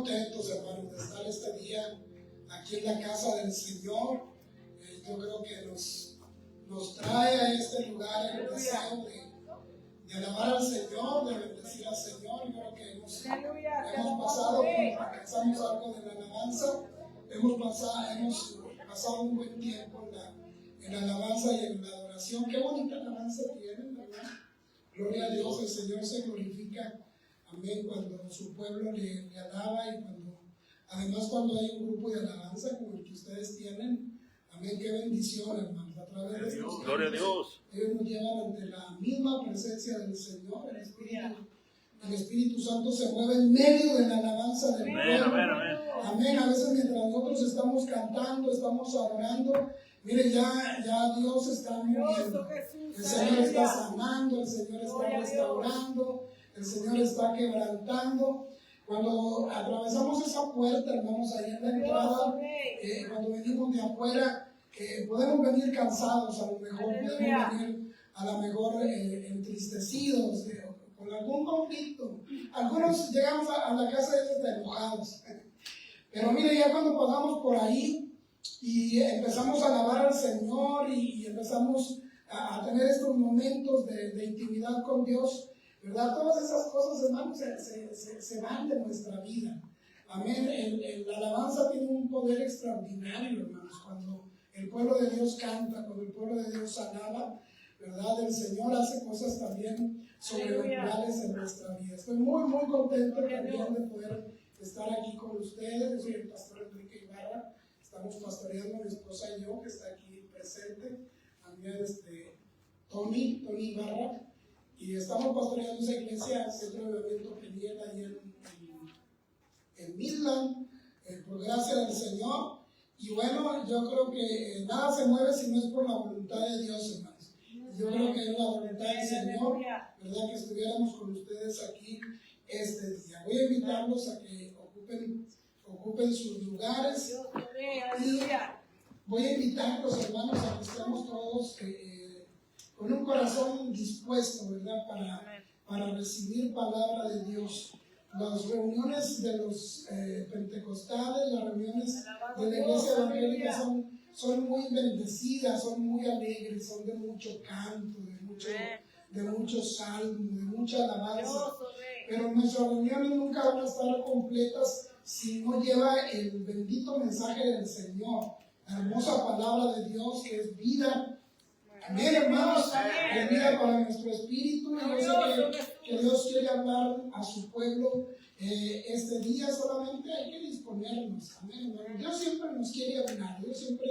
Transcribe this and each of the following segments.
contentos, hermanos, de estar este día aquí en la casa del Señor. Yo creo que nos trae a este lugar el deseo de alabar al Señor, de bendecir al Señor. Yo creo que hemos pasado, alcanzamos algo de la alabanza, hemos pasado un buen tiempo en la alabanza y en la adoración. Qué bonita alabanza tienen, ¿verdad? Gloria a Dios, el Señor se glorifica, amén, cuando su pueblo le alaba y además cuando hay un grupo de alabanza como el que ustedes tienen, amén, qué bendición, hermanos, a través de estos Gloria a Dios. Ellos nos llevan ante la misma presencia del Señor. El Espíritu Santo se mueve en medio de la alabanza del pueblo. Amén. A veces mientras nosotros estamos cantando, estamos adorando, mire, ya Dios está moviendo. El Señor está sanando, el Señor está restaurando, el Señor está quebrantando. Cuando atravesamos esa puerta, hermanos, ahí en la entrada, cuando venimos de afuera, podemos venir cansados, a lo mejor podemos venir a lo mejor entristecidos, con algún conflicto. Algunos llegamos a la casa de enojados. Pero mire, ya cuando pasamos por ahí y empezamos a alabar al Señor y empezamos a tener estos momentos de intimidad con Dios, ¿verdad? Todas esas cosas, hermanos, se van de nuestra vida. Amén. La alabanza tiene un poder extraordinario, hermanos. Cuando el pueblo de Dios canta, cuando el pueblo de Dios alaba, ¿verdad? El Señor hace cosas también sobrenaturales en nuestra vida. Estoy muy, muy contento también de poder estar aquí con ustedes. Yo soy el pastor Enrique Ibarra. Estamos pastoreando mi esposa y yo, que está aquí presente. También Tony Ibarra. Y estamos pastoreando esa iglesia, Centro de Evento Peniel, ahí en Midland, por gracia del Señor. Y bueno, yo creo que nada se mueve si no es por la voluntad de Dios, hermanos. Yo creo que es la voluntad del Señor, ¿verdad? Que estuviéramos con ustedes aquí este día. Voy a invitarlos a que ocupen sus lugares. Y voy a invitarlos, hermanos, a que estemos todos con un corazón dispuesto, ¿verdad? Para recibir palabra de Dios. Las reuniones de los pentecostales, las reuniones de la iglesia evangélica son muy bendecidas, son muy alegres, son de mucho canto, de mucho salmo, de mucha alabanza. Pero nuestras reuniones nunca van a estar completas si no lleva el bendito mensaje del Señor, la hermosa palabra de Dios que es vida. Amén, hermanos, es vida para nuestro espíritu. Y yo sé que Dios quiere hablar a su pueblo este día, solamente hay que disponernos. Amén, hermanos. Dios siempre nos quiere hablar, Dios siempre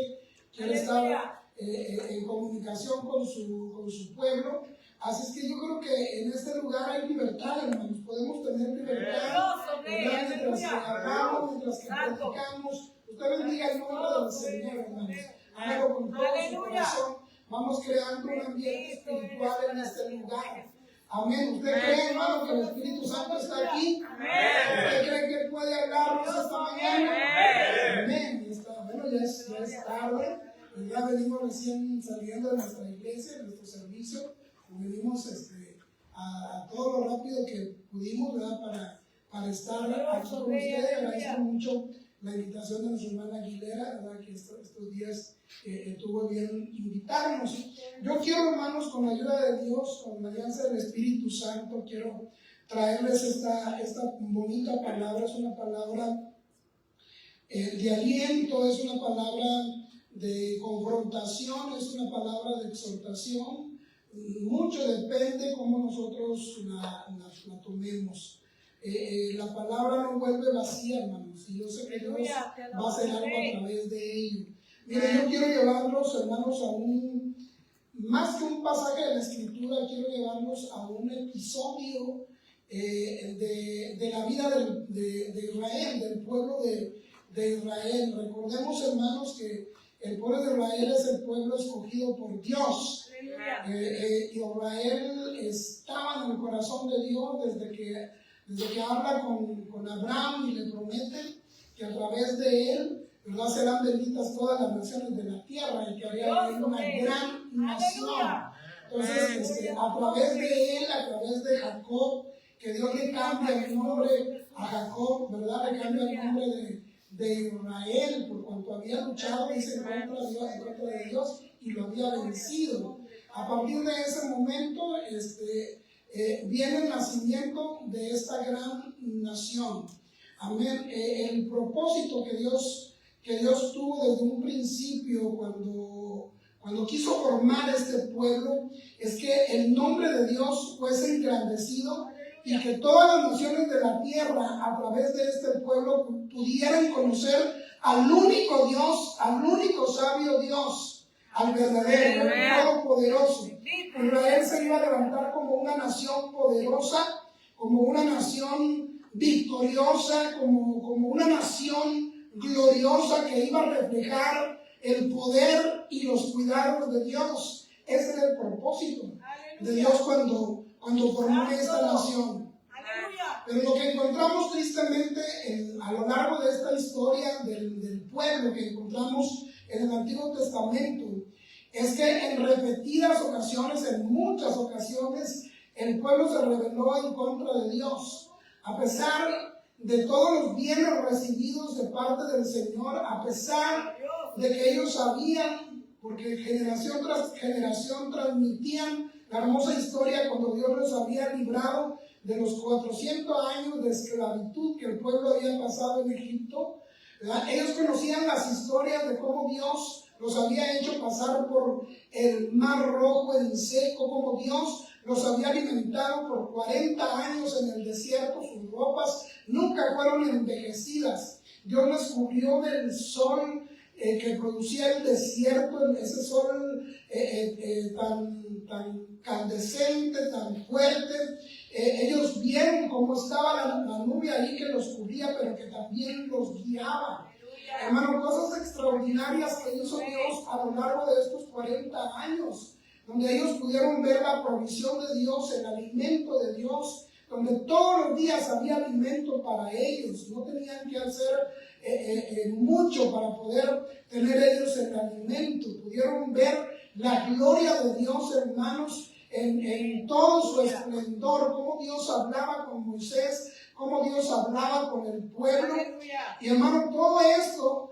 quiere estar en comunicación con su pueblo. Así es que yo creo que en este lugar hay libertad, hermanos. Podemos tener libertad, mientras que hablamos, mientras que platicamos. Usted bendiga el nombre del Señor, hermanos. Hágalo con todo su corazón. Vamos creando un ambiente espiritual en este lugar. Amén. ¿Usted cree, hermano, que el Espíritu Santo está aquí? ¿Usted cree que Él puede hablarnos esta mañana? Amén. Bueno, ya es tarde. Ya venimos recién saliendo de nuestra iglesia, de nuestro servicio. Venimos a todo lo rápido que pudimos, ¿verdad? Para estar aquí con ustedes. Agradezco mucho la invitación de nuestra hermana Aguilera, ¿verdad? Que estos días tuvo bien invitarnos. Yo quiero, hermanos, con la ayuda de Dios, con la alianza del Espíritu Santo, quiero traerles esta bonita palabra. Es una palabra de aliento, es una palabra de confrontación, es una palabra de exhortación. Mucho depende cómo nosotros la tomemos. La palabra no vuelve vacía, hermanos, y yo sé que Dios va a hacer algo a través de ello. Mire, yo quiero llevarlos, hermanos, más que un pasaje de la Escritura, quiero llevarlos a un episodio de la vida de Israel, del pueblo de Israel. Recordemos, hermanos, que el pueblo de Israel es el pueblo escogido por Dios. Israel estaba en el corazón de Dios desde que habla con Abraham y le promete que a través de él, ¿verdad?, serán benditas todas las naciones de la tierra y que habría una gran nación. Entonces, a través de él, a través de Jacob, que Dios le cambia el nombre a Jacob, ¿verdad? Le cambia el nombre de Israel, por cuanto había luchado, dice, en contra de Dios y lo había vencido. A partir de ese momento viene el nacimiento de esta gran nación. Amén. El propósito que Dios tuvo desde un principio cuando quiso formar este pueblo es que el nombre de Dios fuese engrandecido y que todas las naciones de la tierra a través de este pueblo pudieran conocer al único Dios, al único sabio Dios, al verdadero, al todopoderoso. Israel se iba a levantar como una nación poderosa, como una nación victoriosa, como una nación gloriosa que iba a reflejar el poder y los cuidados de Dios. Ese era el propósito de Dios cuando formó esta nación. Pero lo que encontramos tristemente a lo largo de esta historia del pueblo que encontramos en el Antiguo Testamento es que en repetidas ocasiones, en muchas ocasiones, el pueblo se rebeló en contra de Dios. A pesar de todos los bienes recibidos de parte del Señor, a pesar de que ellos sabían, porque generación tras generación transmitían la hermosa historia cuando Dios los había librado de los 400 años de esclavitud que el pueblo había pasado en Egipto. Ellos conocían las historias de cómo Dios los había hecho pasar por el mar rojo en seco, como Dios los había alimentado por 40 años en el desierto, sus ropas nunca fueron envejecidas. Dios les cubrió del sol que producía el desierto, ese sol tan candescente, tan fuerte. Ellos vieron cómo estaba la nube ahí que los cubría, pero que también los guiaba. Hermano, cosas extraordinarias que hizo Dios a lo largo de estos 40 años, donde ellos pudieron ver la provisión de Dios, el alimento de Dios, donde todos los días había alimento para ellos, no tenían que hacer mucho para poder tener ellos el alimento. Pudieron ver la gloria de Dios, hermanos, en todo su esplendor, cómo Dios hablaba con Moisés, cómo Dios hablaba con el pueblo. Y hermano, todo esto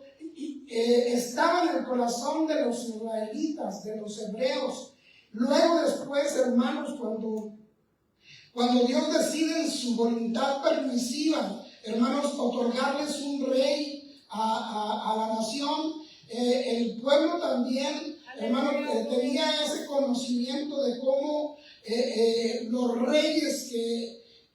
estaba en el corazón de los israelitas, de los hebreos. Luego después, hermanos, cuando Dios decide en su voluntad permisiva, hermanos, otorgarles un rey a la nación, el pueblo también, hermanos, tenía ese conocimiento de cómo los reyes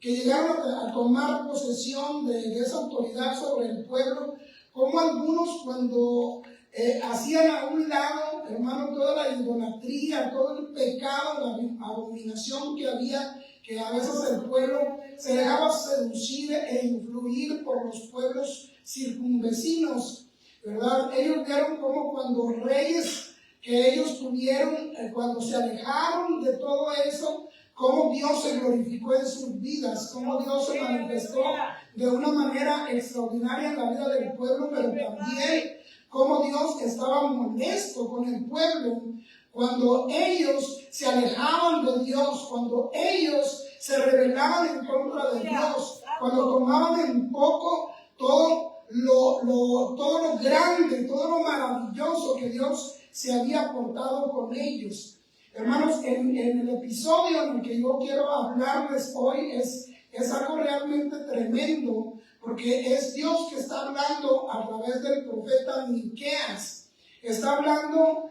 que llegaron a tomar posesión de esa autoridad sobre el pueblo, como algunos cuando hacían a un lado, hermano, toda la idolatría, todo el pecado, la abominación que había, que a veces el pueblo se dejaba seducir e influir por los pueblos circunvecinos, ¿verdad? Ellos vieron como cuando reyes que ellos tuvieron, cuando se alejaron de todo eso, cómo Dios se glorificó en sus vidas, cómo Dios se manifestó de una manera extraordinaria en la vida del pueblo, pero también cómo Dios estaba molesto con el pueblo cuando ellos se alejaban de Dios, cuando ellos se rebelaban en contra de Dios, cuando tomaban en poco todo lo grande, todo lo maravilloso que Dios se había portado con ellos. Hermanos, en el episodio en el que yo quiero hablarles hoy es algo realmente tremendo, porque es Dios que está hablando a través del profeta Miqueas. Está hablando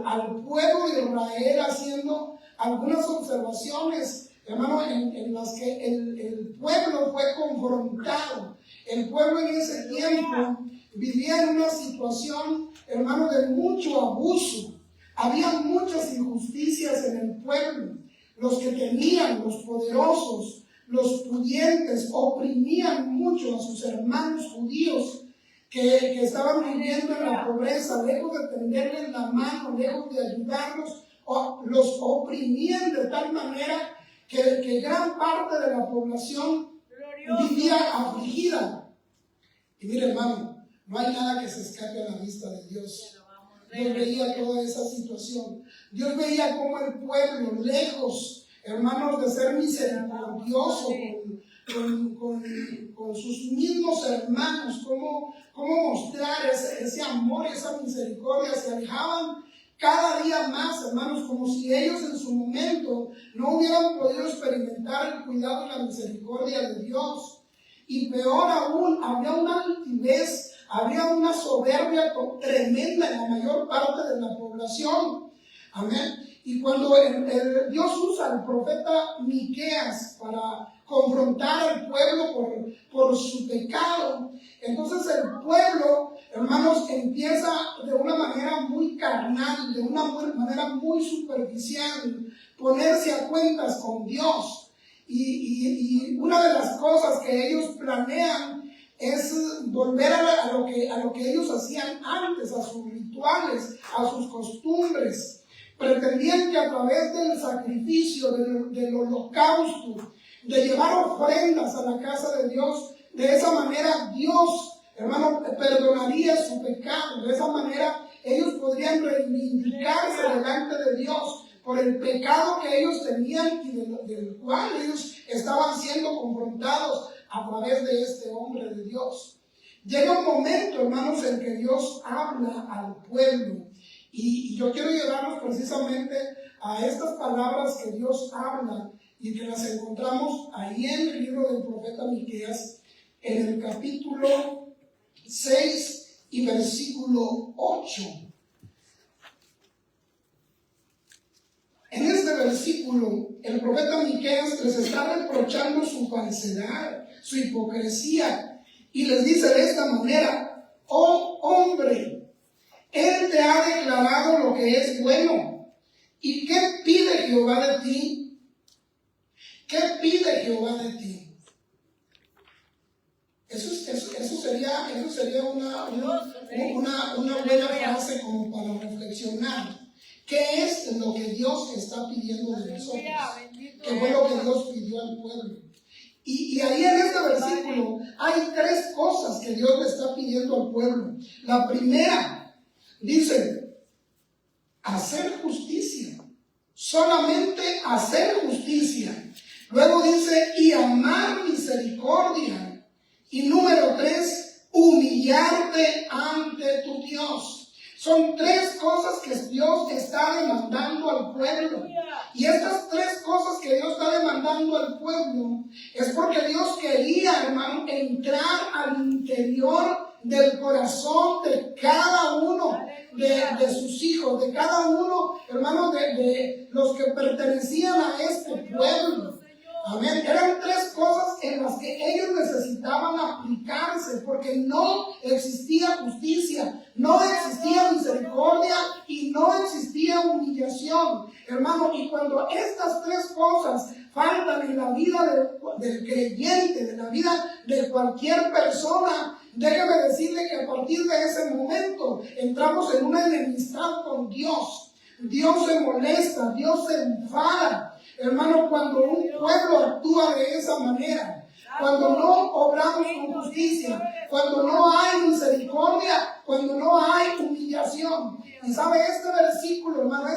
al pueblo de Israel, haciendo algunas observaciones, hermano, en las que el pueblo fue confrontado. El pueblo en ese tiempo vivía en una situación, hermano, de mucho abuso. Había muchas injusticias en el pueblo. Los que tenían, los poderosos, los pudientes, oprimían mucho a sus hermanos judíos que estaban viviendo en la pobreza, lejos de tenderles la mano, lejos de ayudarlos, los oprimían de tal manera que gran parte de la población vivía afligida. Y mire, hermano, no hay nada que se escape a la vista de Dios. Dios veía toda esa situación. Dios veía cómo el pueblo, lejos, hermanos, de ser misericordioso con sus mismos hermanos, cómo mostrar ese amor y esa misericordia. Se alejaban cada día más, hermanos, como si ellos en su momento no hubieran podido experimentar el cuidado y la misericordia de Dios. Y peor aún, había una altivez, había una soberbia tremenda en la mayor parte de la población. Amén. Y cuando Dios usa al profeta Miqueas para confrontar al pueblo por su pecado, entonces el pueblo, hermanos, empieza de una manera muy carnal, de una manera muy superficial, ponerse a cuentas con Dios. Y una de las cosas que ellos planean es volver a lo que ellos hacían antes, a sus rituales, a sus costumbres. Pretendían que a través del sacrificio, del holocausto, de llevar ofrendas a la casa de Dios, de esa manera Dios, hermano, perdonaría su pecado. De esa manera ellos podrían reivindicarse delante de Dios por el pecado que ellos tenían y del cual ellos estaban siendo confrontados a través de este hombre de Dios. Llega un momento, hermanos, en que Dios habla al pueblo. Y yo quiero llevarnos precisamente a estas palabras que Dios habla y que las encontramos ahí en el libro del profeta Miqueas, en el capítulo 6 y versículo 8. En este versículo, el profeta Miqueas les está reprochando su falsedad, su hipocresía, y les dice de esta manera: oh hombre, Él te ha declarado lo que es bueno. ¿Y qué pide Jehová de ti? ¿Qué pide Jehová de ti? Eso sería una buena frase como para reflexionar. ¿Qué es lo que Dios está pidiendo de nosotros? ¿Qué fue lo que Dios pidió al pueblo? Y ahí en este versículo hay tres cosas que Dios le está pidiendo al pueblo. La primera, dice, hacer justicia. Solamente hacer justicia. Luego dice, y amar misericordia. Y número 3, humillarte ante tu Dios. Son tres cosas que Dios está demandando al pueblo. Y estas tres cosas que Dios está demandando al pueblo es porque Dios quería, hermano, entrar al interior del corazón de cada uno de sus hijos, de cada uno, hermano, de los que pertenecían a este pueblo. Amén. Eran tres cosas en las que ellos necesitaban aplicarse, porque no existía justicia, no existía misericordia y no existía humillación, hermano. Y cuando estas tres cosas faltan en la vida del creyente, de la vida de cualquier persona, déjeme decirle que a partir de ese momento entramos en una enemistad con Dios. Dios se molesta, Dios se enfada. Hermano, cuando un pueblo actúa de esa manera, cuando no obramos con justicia, cuando no hay misericordia, cuando no hay humillación. Y sabe, este versículo, hermano,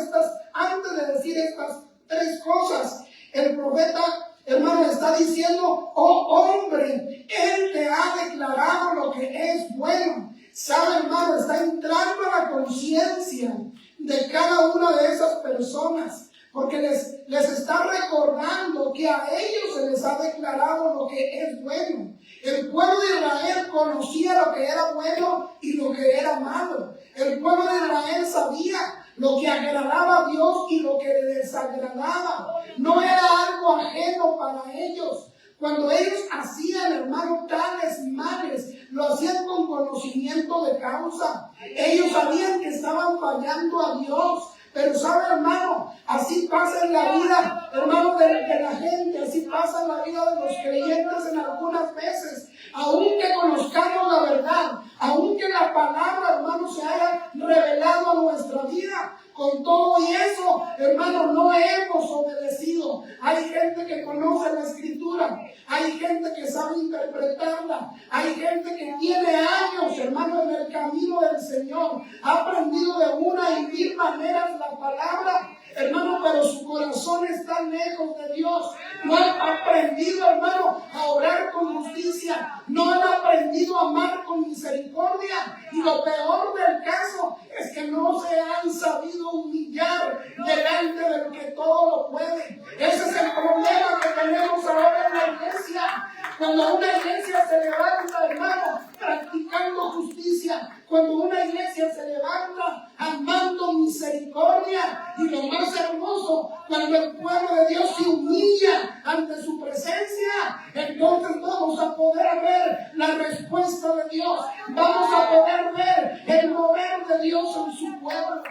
antes de decir estas tres cosas, el profeta, hermano, está diciendo: oh hombre, Él te ha declarado lo que es bueno. Sabe, hermano, está entrando a la conciencia de cada una de esas personas, porque les está recordando que a ellos se les ha declarado lo que es bueno. El pueblo de Israel conocía lo que era bueno y lo que era malo. El pueblo de Israel sabía lo que agradaba a Dios y lo que le desagradaba. No era algo ajeno para ellos. Cuando ellos hacían, hermano, tales males, lo hacían con conocimiento de causa. Ellos sabían que estaban fallando a Dios. Pero sabe, hermano, así pasa en la vida, hermano, de la gente, así pasa en la vida de los creyentes en algunas veces. Aunque conozcamos la verdad, aunque la palabra, hermano, se haya revelado a nuestra vida, con todo y eso, hermano, no hemos obedecido. Hay gente que conoce la Escritura, hay gente que sabe interpretarla, hay gente que tiene años, hermano, hermano, en el camino del Señor, ha aprendido de una y mil maneras la palabra, hermano, pero su corazón está lejos de Dios. No han aprendido, hermano, a obrar con justicia. No han aprendido a amar con misericordia. Y lo peor del caso es que no se han sabido humillar delante del que todo lo puede. Ese es el problema que tenemos ahora en la iglesia. Cuando una iglesia se levanta, hermano, practicando justicia, cuando una iglesia se levanta amando misericordia, y lo más hermoso, cuando el pueblo de Dios se humilla ante su presencia, entonces vamos a poder ver la respuesta de Dios, vamos a poder ver el mover de Dios en su pueblo.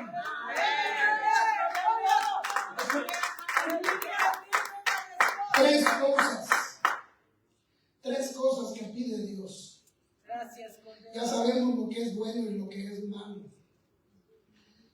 Tres cosas que pide Dios. Ya sabemos lo que es bueno y lo que es malo.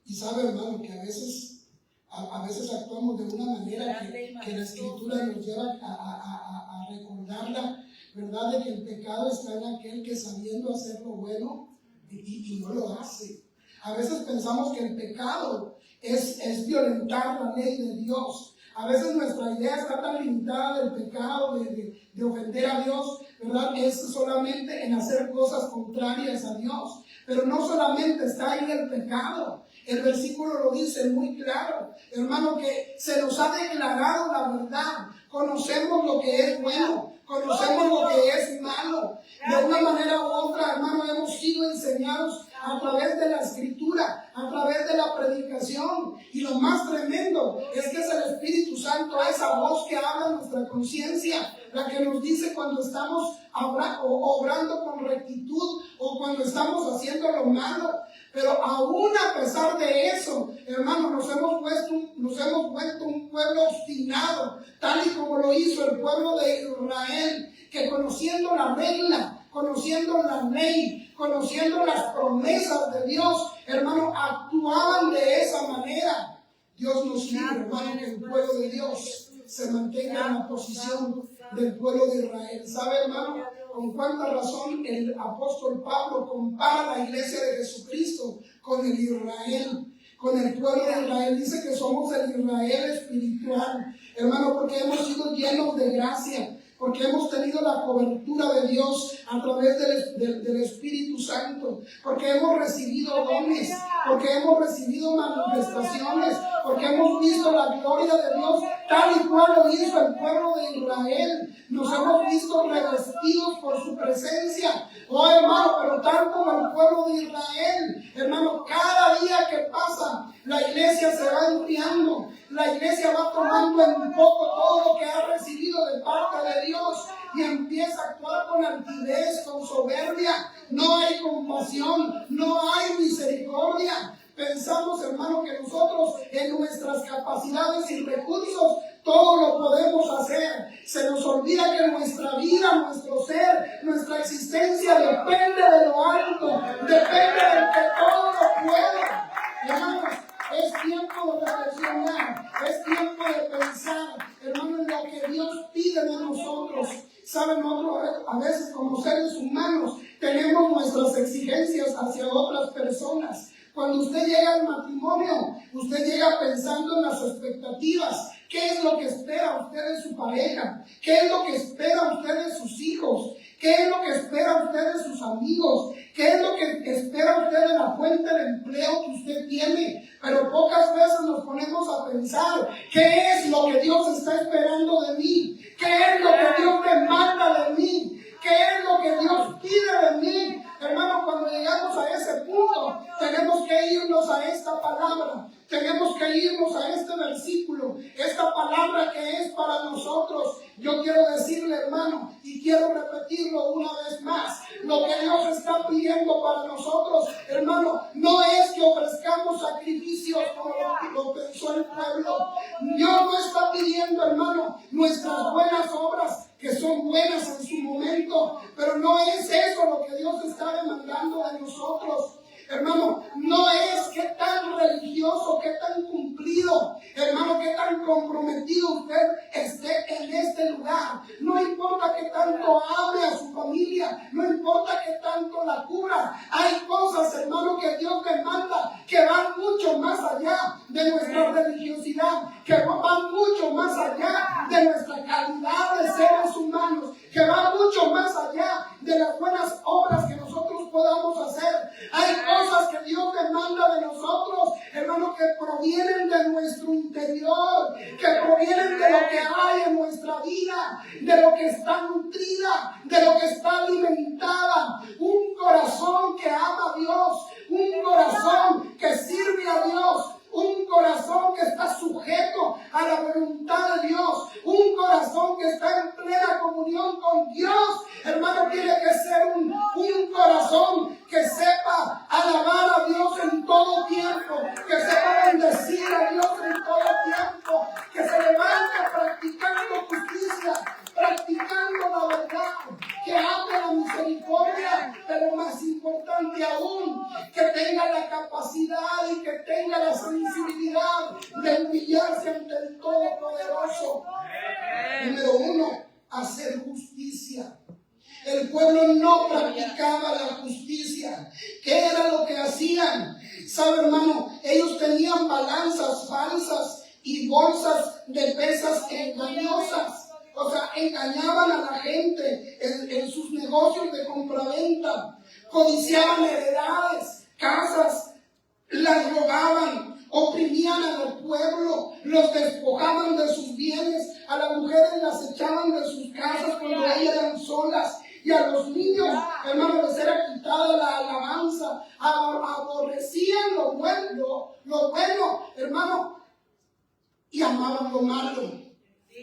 Y sabe, hermano, que a veces actuamos de una manera que la Escritura nos lleva a recordarla, ¿verdad? De que el pecado está en aquel que sabiendo hacer lo bueno y no lo hace. A veces pensamos que el pecado es violentar la ley de Dios. A veces nuestra idea está tan limitada del pecado, de ofender a Dios, ¿verdad? Es solamente en hacer cosas contrarias a Dios. Pero no solamente está ahí el pecado. El versículo lo dice muy claro, hermano, que se nos ha declarado la verdad. Conocemos lo que es bueno, conocemos lo que es malo. De una manera u otra, hermano, hemos sido enseñados a través de la Escritura, a través de la predicación. Y lo más tremendo es que es el Espíritu Santo, esa voz que habla en nuestra conciencia, la que nos dice cuando estamos obrando con rectitud o cuando estamos haciendo lo malo. Pero aún a pesar de eso, hermano, nos hemos vuelto un pueblo obstinado, tal y como lo hizo el pueblo de Israel, que conociendo la regla, conociendo la ley, conociendo las promesas de Dios, hermano, actuaban de esa manera. Dios nos pide, hermano, que el pueblo de Dios se mantenga en la posición del pueblo de Israel. ¿Sabe, hermano, con cuánta razón el apóstol Pablo compara la iglesia de Jesucristo con el Israel, con el pueblo de Israel? Dice que somos el Israel espiritual, hermano, porque hemos sido llenos de gracia, porque hemos tenido la cobertura de Dios a través del Espíritu Santo, porque hemos recibido dones, porque hemos recibido manifestaciones, porque hemos visto la gloria de Dios tal y cual lo hizo el pueblo de Israel. Nos hemos visto revestidos por su presencia. Oh, hermano, pero tal como el pueblo de Israel, hermano, cada día que pasa, la iglesia se va enfriando. La iglesia va tomando en poco todo lo que ha recibido de parte de Dios y empieza a actuar con altivez, con soberbia. No hay compasión, no hay misericordia. Pensamos, hermano, que nosotros en nuestras capacidades y recursos todo lo podemos hacer. Se nos olvida que nuestra vida, nuestro ser, nuestra existencia depende de lo alto, depende del que todo lo puede. Hermanos, es tiempo de reflexionar, es tiempo de pensar, hermano, en lo que Dios pide de nosotros. Saben, nosotros a veces como seres humanos tenemos nuestras exigencias hacia otras personas. Cuando usted llega al matrimonio, usted llega pensando en las expectativas. ¿Qué es lo que espera usted de su pareja? ¿Qué es lo que espera usted de sus hijos? ¿Qué es lo que espera usted de sus amigos? ¿Qué es lo que espera usted de la fuente de empleo que usted tiene? Pero pocas veces nos ponemos a pensar, ¿qué es lo que Dios está esperando de mí? ¿Qué es lo que Dios demanda de mí? ¿Qué es lo que Dios pide de mí? Hermano, cuando llegamos a ese punto, tenemos que irnos a esta palabra. Tenemos que irnos a este versículo, esta palabra que es para nosotros. Yo quiero decirle, hermano, y quiero repetirlo una vez más, lo que Dios está pidiendo para nosotros, hermano, no es que ofrezcamos sacrificios como lo pensó el pueblo. Dios no está pidiendo, hermano, nuestras buenas obras, que son buenas en su momento, pero no es eso lo que Dios está demandando de nosotros. Hermano, no es qué tan religioso, qué tan cumplido, hermano, qué tan comprometido usted esté en este lugar. No importa qué tanto ame a su familia, no importa qué tanto tanto la cubra. Hay cosas, hermano, que Dios demanda que van mucho más allá de nuestra religiosidad, que van mucho más allá de nuestra calidad de seres humanos, que van mucho más allá de las buenas obras que nosotros podamos hacer. Hay cosas que Dios demanda de nosotros, hermano, que provienen de nuestro interior, que provienen de lo que hay en nuestra vida, de lo que está nutrida, de lo que está alimentada. Un corazón que ama a Dios, un corazón que sirve a Dios, un corazón que está sujeto a la voluntad de Dios, un corazón que está en plena comunión con Dios. Hermano, tiene que ser un corazón que sepa alabar a Dios en todo tiempo, que sepa bendecir a Dios en todo tiempo, que se levante practicando justicia, practicando la verdad, que ame la misericordia, pero más importante aún, que tenga la capacidad y que tenga la sensibilidad de humillarse ante el Todopoderoso. Número 1, hacer justicia. El pueblo no practicaba la justicia. ¿Qué era lo que hacían? ¿Sabe, hermano? Ellos tenían balanzas falsas y bolsas de pesas engañosas. O sea, engañaban a la gente en sus negocios de compraventa. Codiciaban heredades, casas, las robaban, oprimían al pueblo, los despojaban de sus bienes, a las mujeres las echaban de sus casas cuando ellas eran solas, y a los niños, hermano, les era quitada la alabanza, aborrecían lo bueno, hermano, y amaban lo malo.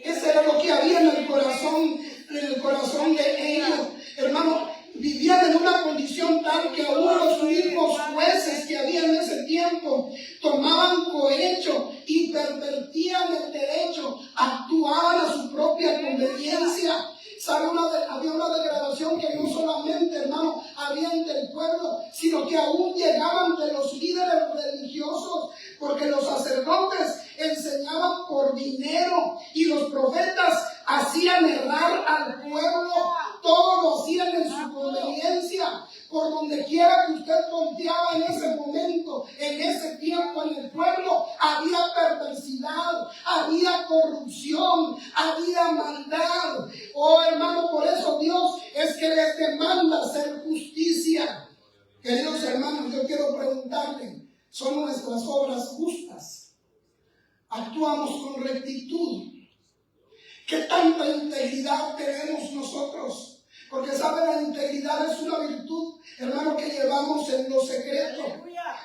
Ese era lo que había en el corazón de ellos, hermano. Vivían en una condición tal que aún los mismos jueces que había en ese tiempo tomaban cohecho y pervertían el derecho, actuaban a su propia conveniencia. ¿Sabe? Había una degradación que no solamente, hermano, había entre el pueblo, sino que aún llegaban de los líderes religiosos, porque los sacerdotes enseñaban por dinero y los profetas hacían errar al pueblo. Todo lo hacían en su conveniencia. Por donde quiera que usted volteaba en ese momento, en ese tiempo en el pueblo, había perversidad, había corrupción, había maldad. Oh, hermano, por eso Dios es que les demanda hacer justicia. Queridos hermanos, yo quiero preguntarle, ¿son nuestras obras justas? ¿Actuamos con rectitud? ¿Qué tanta integridad tenemos nosotros? Porque sabe, la integridad es una virtud, hermano, que llevamos en lo secreto.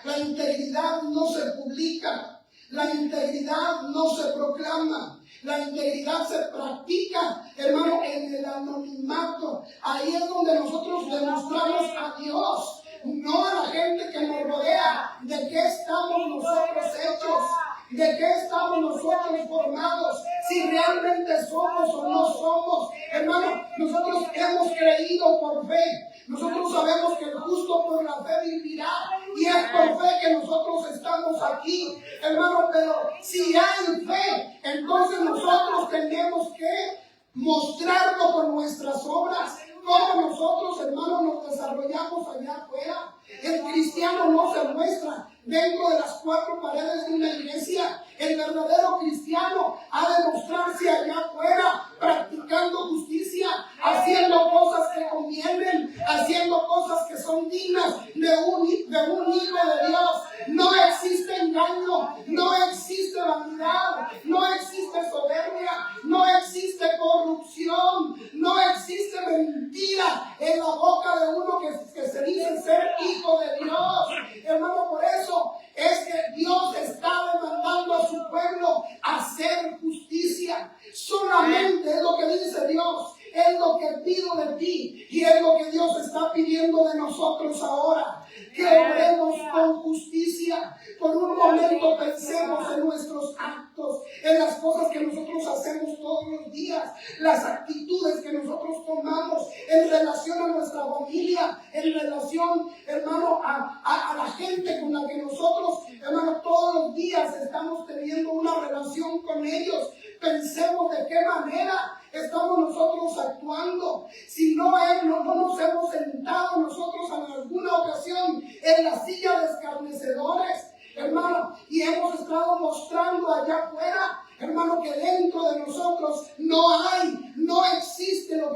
La integridad no se publica, la integridad no se proclama, la integridad se practica, hermano, en el anonimato. Ahí es donde nosotros demostramos a Dios, no a la gente que nos rodea, de qué estamos nosotros hechos, de qué estamos nosotros formados, si realmente somos o no somos. Hermano, nosotros hemos creído por fe. Nosotros sabemos que el justo por la fe vivirá, y es por fe que nosotros estamos aquí, hermano. Pero si hay fe, entonces nosotros tenemos que mostrarlo con nuestras obras. Cómo nosotros, hermanos, nos desarrollamos allá afuera. El cristiano no se muestra dentro de las cuatro paredes de una iglesia. El verdadero cristiano ha de mostrarse allá afuera, practicando justicia, haciendo cosas que convienen, haciendo cosas que son dignas de un hijo de Dios. No existe engaño, no existe vanidad, no existe soberbia, no existe corrupción, no existe mentira en la boca de uno que se dice ser hijo de Dios. Hermano, por eso es que Dios está demandando a su pueblo hacer justicia. Solamente es lo que dice Dios, es lo que pido de ti, y es lo que Dios está pidiendo de nosotros ahora, que obremos con justicia. Por un momento pensemos en nuestros actos, en las cosas que nosotros hacemos todos los días, las actitudes que nosotros tomamos en relación a nuestra familia, en relación, hermano, a la gente con la que nosotros, hermano, todos los días estamos teniendo una relación con ellos. Pensemos de qué manera estamos nosotros actuando. Si no nos hemos sentado nosotros en la silla de escarnecedores, hermano, y hemos estado mostrando allá afuera, hermano, que dentro de nosotros no existe lo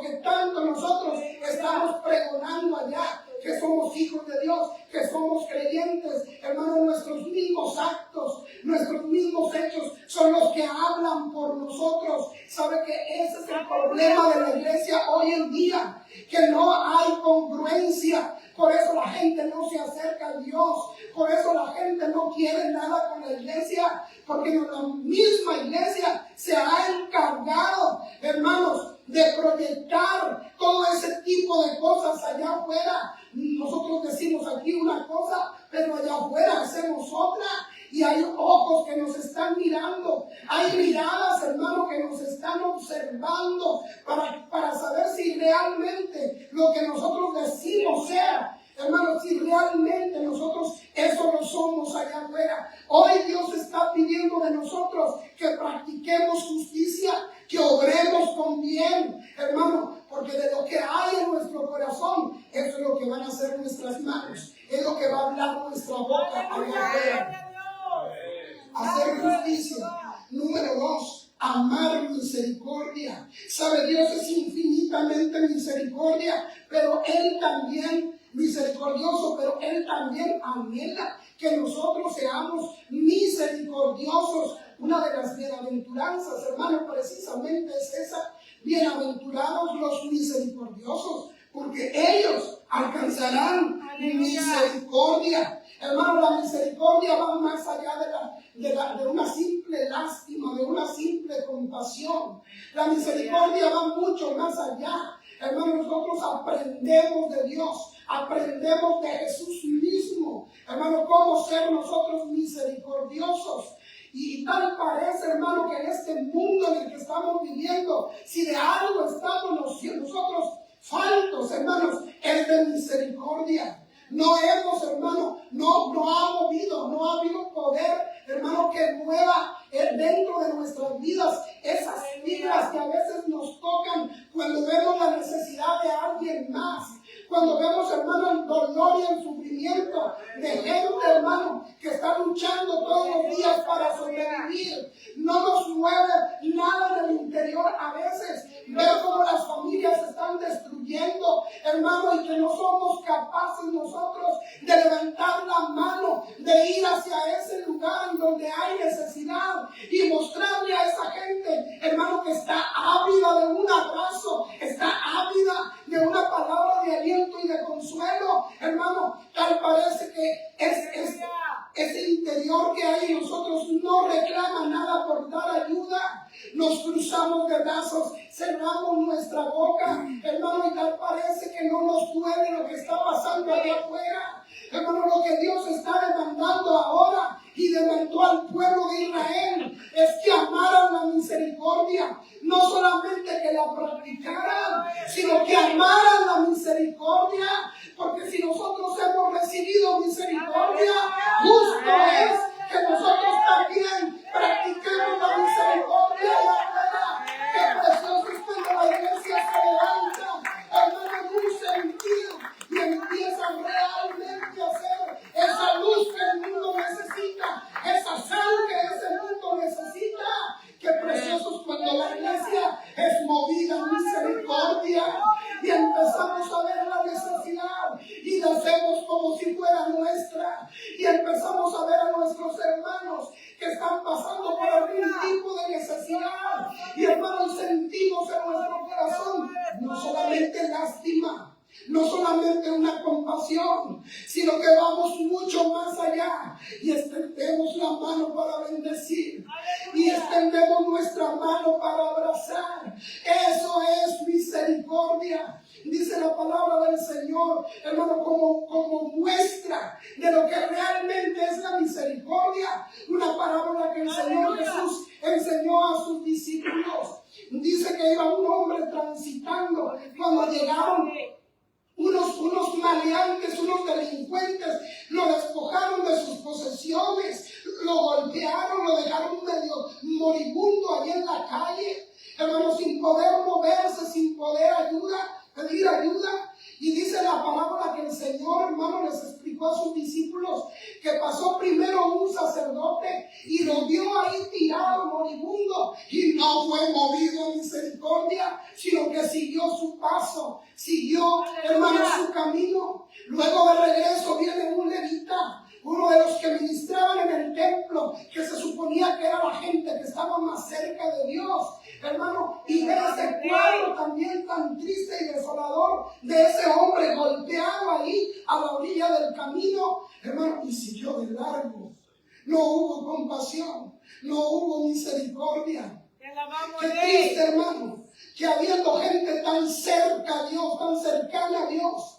que tanto nosotros estamos pregonando allá, que somos hijos de Dios, que somos creyentes, hermano. Nuestros mismos actos, nuestros mismos hechos son los que hablan por nosotros. ¿Sabe que ese es el problema de la iglesia hoy en día? Que no hay congruencia. Por eso la gente no se acerca a Dios. Por eso la gente no quiere nada con la iglesia. Porque la misma iglesia se ha encargado, hermanos, de proyectar todo ese tipo de cosas allá afuera. Nosotros decimos aquí una cosa, pero allá afuera hacemos otra. Y hay ojos que nos están mirando. Hay miradas, hermano, que nos están observando para saber si realmente lo que nosotros decimos sea, hermano, si realmente nosotros eso lo somos allá afuera. Hoy Dios está pidiendo de nosotros que practiquemos justicia, que obremos con bien, hermano, porque de lo que hay en nuestro corazón, eso es lo que van a hacer nuestras manos, es lo que va a hablar nuestra boca allá afuera. Hacer justicia. Número 2, amar misericordia. Sabe, Dios es infinitamente misericordia, pero Él también, misericordioso, pero Él también anhela que nosotros seamos misericordiosos. Una de las bienaventuranzas, hermano, precisamente es esa: bienaventurados los misericordiosos, porque ellos alcanzarán misericordia. Hermano, la misericordia va más allá de una simple lástima, de una simple compasión. La misericordia va mucho más allá. Hermano, nosotros aprendemos de Dios, aprendemos de Jesús mismo. Hermano, cómo ser nosotros misericordiosos. Y tal parece, hermano, que en este mundo en el que estamos viviendo, si de algo estamos nosotros faltos, hermanos, es de misericordia. No hemos, hermano, no ha habido poder, hermano, que mueva dentro de nuestras vidas esas fibras que a veces nos tocan cuando vemos la necesidad de alguien más. Cuando vemos, hermano, el dolor y el sufrimiento de gente, hermano, que está luchando todos los días para sobrevivir. No nos mueve nada en el interior a veces. Ver cómo las familias se están destruyendo, hermano, y que no somos capaces nosotros de levantar la mano, de ir hacia ese lugar en donde hay necesidad y mostrarle a esa gente, hermano, que está ávida de un abrazo, está ávida de una palabra de aliento y de consuelo. Hermano, tal parece que ese interior que hay en nosotros no reclama nada por dar ayuda. Nos cruzamos de brazos, cerramos nuestra boca, hermano, y tal parece que no nos duele lo que está pasando allá afuera. Hermano, lo que Dios está demandando ahora y demandó al pueblo de Israel es que amaran la misericordia. No solamente que la practicaran, sino que amaran la misericordia. Porque si nosotros hemos recibido misericordia, justo es que nosotros también practiquemos la misericordia allá afuera. Qué precioso es cuando la iglesia se levanta, hermano, en un sentido y empiezan realmente a hacer esa luz que el mundo necesita, esa sal que ese mundo necesita. Qué precioso es cuando la iglesia es movida en misericordia y empezamos a ver la necesidad y la hacemos como si fuera nuestra, y empezamos a ver a nuestros hermanos que están pasando por algún tipo de necesidad y, hermanos, sentimos en nuestro corazón no solamente lástima, no solamente una compasión, sino que vamos mucho más allá y extendemos la mano para bendecir y extendemos nuestra mano para abrazar. Eso es misericordia. Dice la palabra del Señor, hermano, como muestra de lo que realmente es la misericordia. Una parábola que el Señor Jesús enseñó a sus discípulos. Dice que iba un hombre transitando cuando llegaron unos maleantes, unos delincuentes, lo despojaron de sus posesiones, lo golpearon, lo dejaron medio moribundo allí en la calle, hermano, sin poder moverse, sin poder pedir ayuda. Y dice la palabra que el Señor Señor, hermano, les explicó a sus discípulos que pasó primero un sacerdote y lo vio ahí tirado, moribundo, y no fue movido a misericordia, sino que siguió su paso, siguió, hermano, su camino. Luego de regreso viene un levita, uno de los que ministraban en el templo, que se suponía que era la gente que estaba más cerca de Dios, hermano, y ve ese cuadro también tan triste y desolador de ese hombre golpeado ahí a la orilla del camino, hermano, y siguió de largo. No hubo compasión, no hubo misericordia. Qué triste, hermano, que habiendo gente tan cerca a Dios, tan cercana a Dios,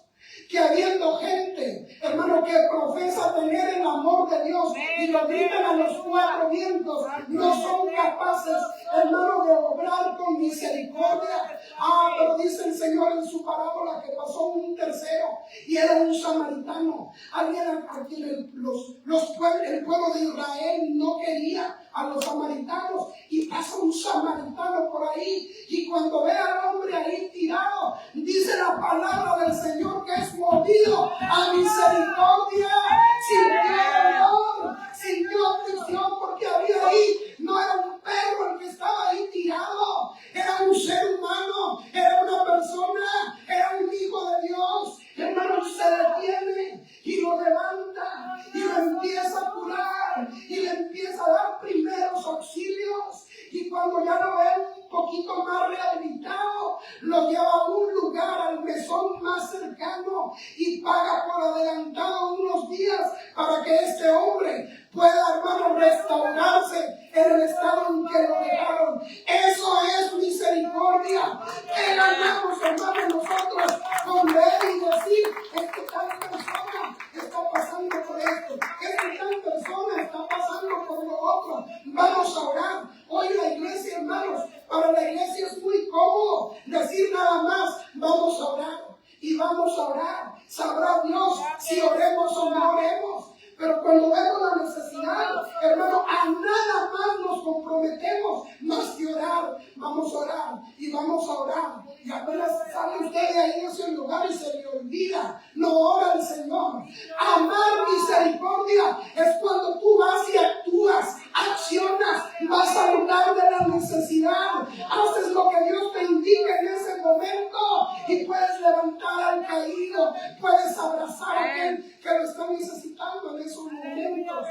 que habiendo gente, hermano, que profesa tener el amor de Dios y lo gritan a los cuatro vientos, no son capaces, hermano, de obrar con misericordia. Pero dice el Señor en su parábola que pasó un tercero y era un samaritano, alguien a quien el pueblo de Israel no quería a los samaritanos, y pasa un samaritano por ahí, y cuando ve al hombre ahí tirado, dice la palabra del Señor que es movido a misericordia, sintió dolor, sintió aflicción, porque había ahí, no era un perro el que estaba ahí tirado, era un ser humano, era una persona, era un hijo de Dios. Hermano, se detiene y lo levanta y lo empieza a curar y le empieza a dar primeros auxilios, y cuando ya lo ve un poquito más rehabilitado, lo lleva a un lugar, al mesón más cercano, y paga por adelantado unos días para que este hombre pueda, hermano, restaurarse en el estado en que lo dejaron. Eso es misericordia. ¿Qué ganamos, hermano, nosotros con ver y decir, es que tal persona está pasando por esto, es que tal persona está pasando por lo otro? Vamos a orar. Hoy la iglesia, hermanos, para la iglesia es muy cómodo decir nada más, vamos a orar y vamos a orar. Sabrá Dios si oremos o no oremos. Pero cuando vemos la necesidad, hermano, a nada más nos comprometemos más que orar. Vamos a orar y vamos a orar. Y apenas sale usted de ahí de ese lugar y se le olvida. No ora el Señor. Amar misericordia es cuando tú vas y actúas, accionas, vas al lugar de la necesidad, haces lo que Dios te indica en ese momento y puedes levantar al caído, puedes abrazar a aquel que lo está necesitando en esos momentos.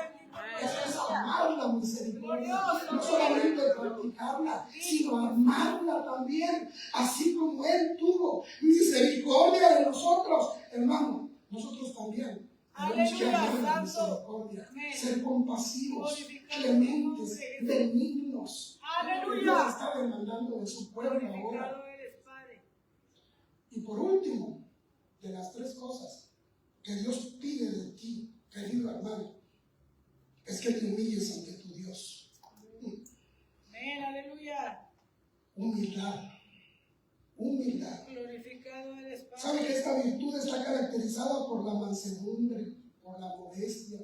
Eso es amar la misericordia, no solamente practicarla, sino amarla también, así como Él tuvo misericordia de nosotros, hermano. Nosotros también tenemos que amar la misericordia, ser compasivos, clementes, benignos. Dios está demandando de su pueblo ahora. Y por último, de las tres cosas que Dios pide de ti, querido hermano, es que te humilles ante tu Dios. Amén, aleluya. Humildad. Humildad. Glorificado eres, Padre. ¿Sabe que esta virtud está caracterizada por la mansedumbre, por la modestia,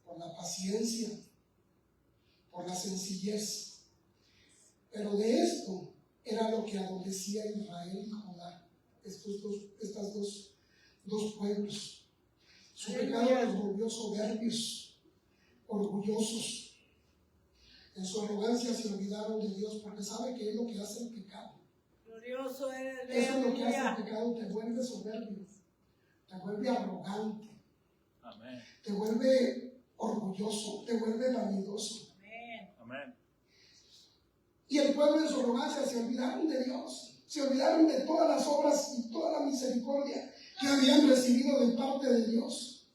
por la paciencia, por la sencillez? Pero de esto era lo que adolecía Israel y Judá, estas dos pueblos. Su pecado los volvió soberbios, orgullosos. En su arrogancia se olvidaron de Dios, porque sabe que es lo que hace el pecado. Glorioso eres, Eso es lo que hace el pecado, te vuelve soberbio, te vuelve arrogante. Amén. Te vuelve orgulloso, te vuelve vanidoso. Amén. Amén. Y el pueblo en su arrogancia se olvidaron de Dios, se olvidaron de todas las obras y toda la misericordia que habían recibido de parte de Dios.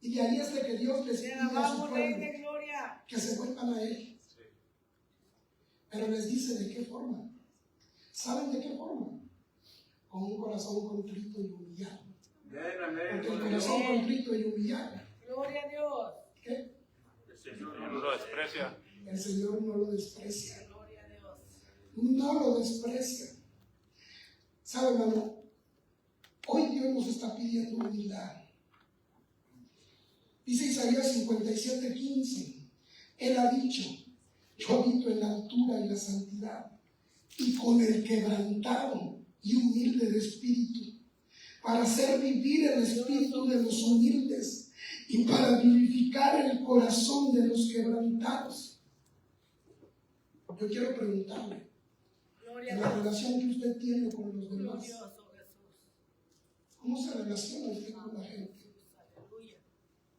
Y de ahí es de que Dios les pide a su pueblo que se vuelvan a Él. Pero les dice de qué forma. ¿Saben de qué forma? Con un corazón contrito y humillado. Porque el corazón contrito y humillado. Gloria a Dios. ¿Qué? El Señor no lo desprecia. El Señor no lo desprecia. Gloria a Dios. No lo desprecia. ¿Sabe, hermano? Hoy Dios nos está pidiendo humildad. Dice Isaías 57:15. Él ha dicho: yo habito en la altura y la santidad, y con el quebrantado y humilde de espíritu, para hacer vivir el espíritu de los humildes y para vivificar el corazón de los quebrantados. Yo quiero preguntarle, en la relación que usted tiene con los demás, ¿cómo se relaciona usted con la gente?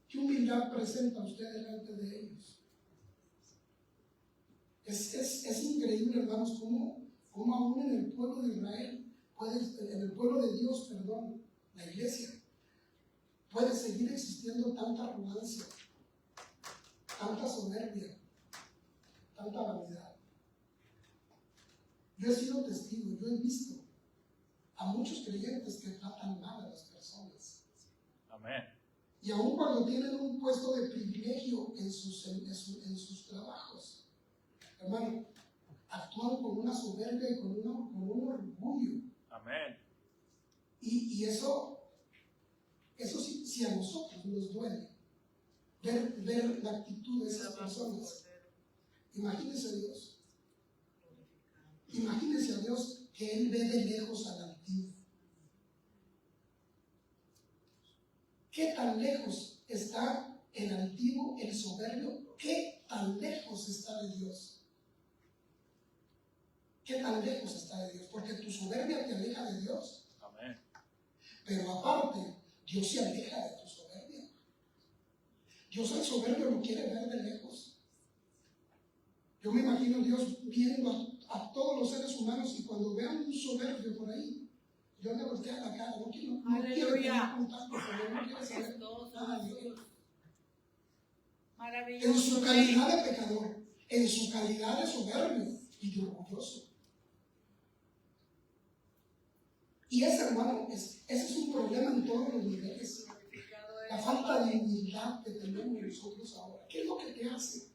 ¿Qué humildad presenta usted delante de ellos? Es increíble, hermanos, cómo aún en el pueblo de Israel, en el pueblo de Dios, perdón, la iglesia, puede seguir existiendo tanta arrogancia, tanta soberbia, tanta vanidad. Yo he sido testigo, yo he visto a muchos creyentes que tratan mal a las personas. Amén. Y aun cuando tienen un puesto de privilegio en sus trabajos, hermano, actúan con una soberbia y con un orgullo. Amén. Y eso sí a nosotros nos duele. Ver la actitud de esas personas. Imagínense a Dios. Imagínense a Dios que Él ve de lejos al altivo. ¿Qué tan lejos está el altivo, el soberbio? ¿Qué tan lejos está de Dios? ¿Qué tan lejos está de Dios? Porque tu soberbia te aleja de Dios. Amén. Pero aparte, Dios se aleja de tu soberbia. Dios al soberbio lo quiere ver de lejos. Yo me imagino a Dios viendo a todos los seres humanos y cuando vean un soberbio por ahí, Dios le voltea la cara. No quiere tener contacto con él, no quiere saber nada de él. En su calidad de pecador, en su calidad de soberbio y de orgulloso. Y ese, hermano, ese es un problema en todos los niveles. La falta de humildad que tenemos nosotros ahora. ¿Qué es lo que te hace?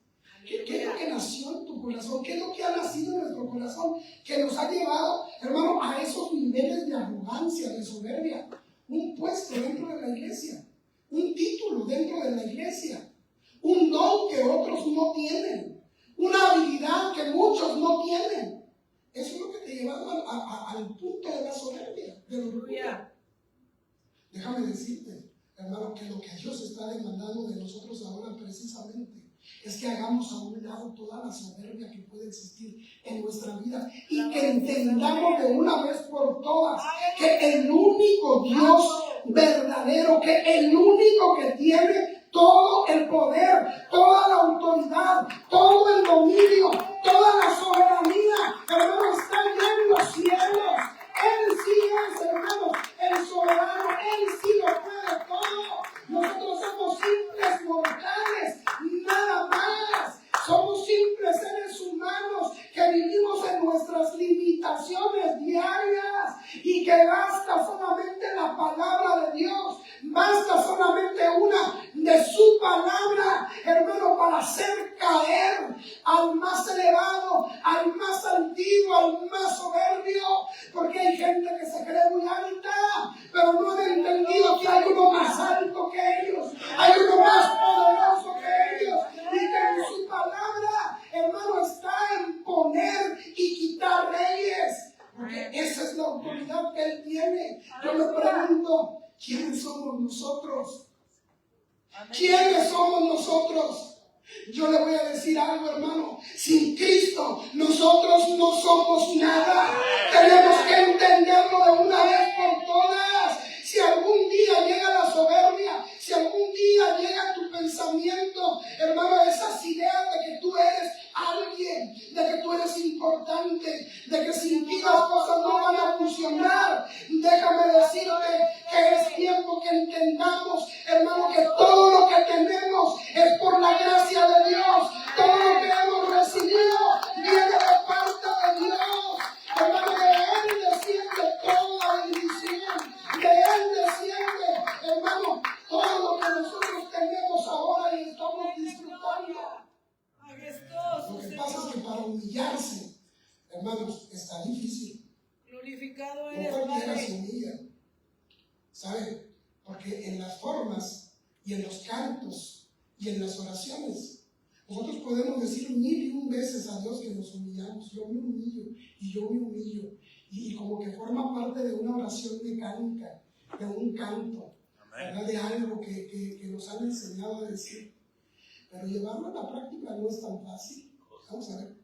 ¿Qué es lo que nació en tu corazón? ¿Qué es lo que ha nacido en nuestro corazón? Que nos ha llevado, hermano, a esos niveles de arrogancia, de soberbia. Un puesto dentro de la iglesia. Un título dentro de la iglesia. Un don que otros no tienen. Una habilidad que muchos no tienen. Eso es lo que te ha llevado al punto de la soberbia, del orgullo. Déjame decirte, hermano, que lo que Dios está demandando de nosotros ahora precisamente es que hagamos a un lado toda la soberbia que puede existir en nuestra vida y que entendamos de una vez por todas que el único Dios verdadero, que el único que tiene todo el poder, toda la autoridad, todo el dominio, toda la soberanía, hermano, está en los cielos. Él sí es, hermano, el soberano, Él sí lo puede todo. Nosotros somos simples mortales, nada más. Somos simples seres humanos que vivimos en nuestras limitaciones diarias y que basta solamente la palabra de Dios, basta solamente una de su palabra, hermano, para hacer caer al más elevado, al más altivo, al más soberbio, porque hay gente que se cree muy alta, pero no han entendido que hay uno más alto que ellos, hay uno más poderoso que ellos, y que en su palabra, hermano, está en poner y quitar reyes, porque esa es la autoridad que Él tiene. Yo me pregunto, ¿quiénes somos nosotros? ¿Quiénes somos nosotros? Yo le voy a decir algo, hermano. Sin Cristo, nosotros no somos nada. Tenemos que entenderlo de una vez por todas. Si algún día llega la soberbia, si algún día llega tu pensamiento, hermano, esas ideas de que tú eres alguien, de que tú eres importante, de que sin ti las cosas no van a funcionar, déjame decirte que es tiempo que entendamos, hermano, que todo lo que tenemos es por la gracia de Dios. Todo lo que hemos recibido viene de parte de Dios. Hermano, de Él desciende toda bendición. De Él desciende, hermano, todo lo que nosotros tenemos ahora y estamos disfrutando. Lo que pasa es que para humillarse, hermanos, está difícil. Glorificado No eres, cualquiera se Padre. humilla. ¿Saben? Porque en las formas y en los cantos y en las oraciones, nosotros podemos decir 1001 veces a Dios que nos humillamos. Yo me humillo y yo me humillo. Y como que forma parte de una oración mecánica. de un canto, ¿verdad? De algo que nos han enseñado a decir. Pero llevarlo a la práctica no es tan fácil. Vamos a ver,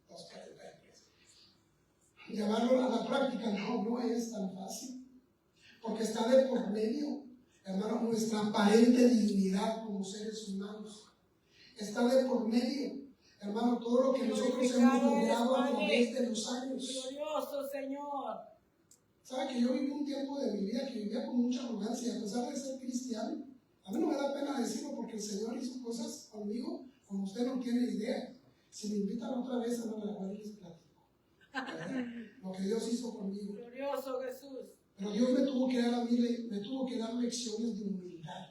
2:43. Llevarlo a la práctica no es tan fácil. Porque está de por medio, hermano, nuestra aparente dignidad como seres humanos. Está de por medio, hermano, todo lo que nosotros hemos logrado a través de los años. Glorioso Señor. ¿Sabe que yo viví un tiempo de mi vida que vivía con mucha arrogancia, a pesar de ser cristiano? A mí no me da pena decirlo porque el Señor hizo cosas conmigo como usted no tiene idea. Si me invitan otra vez, hermano, a la les platico, ¿verdad? Lo que Dios hizo conmigo. Glorioso Jesús. Pero Dios me tuvo que dar a mí, me tuvo que dar lecciones de humildad.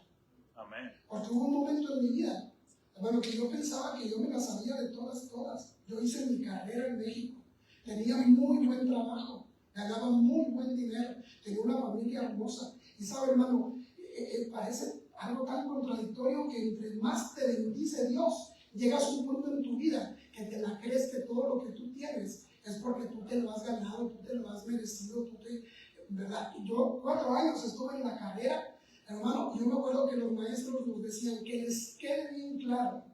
Amén. Porque hubo un momento en mi vida, hermano, que yo pensaba que yo me las sabía de todas. Yo hice mi carrera en México, tenía muy buen trabajo, ganaba muy buen dinero, tenía una familia hermosa. Y sabe, hermano, parece algo tan contradictorio que entre más te bendice Dios, llegas a un punto en tu vida que te la crees que todo lo que tú tienes es porque tú te lo has ganado, tú te lo has merecido, ¿verdad? Yo 4 años estuve en la carrera, hermano, yo me acuerdo que los maestros nos decían que les quede bien claro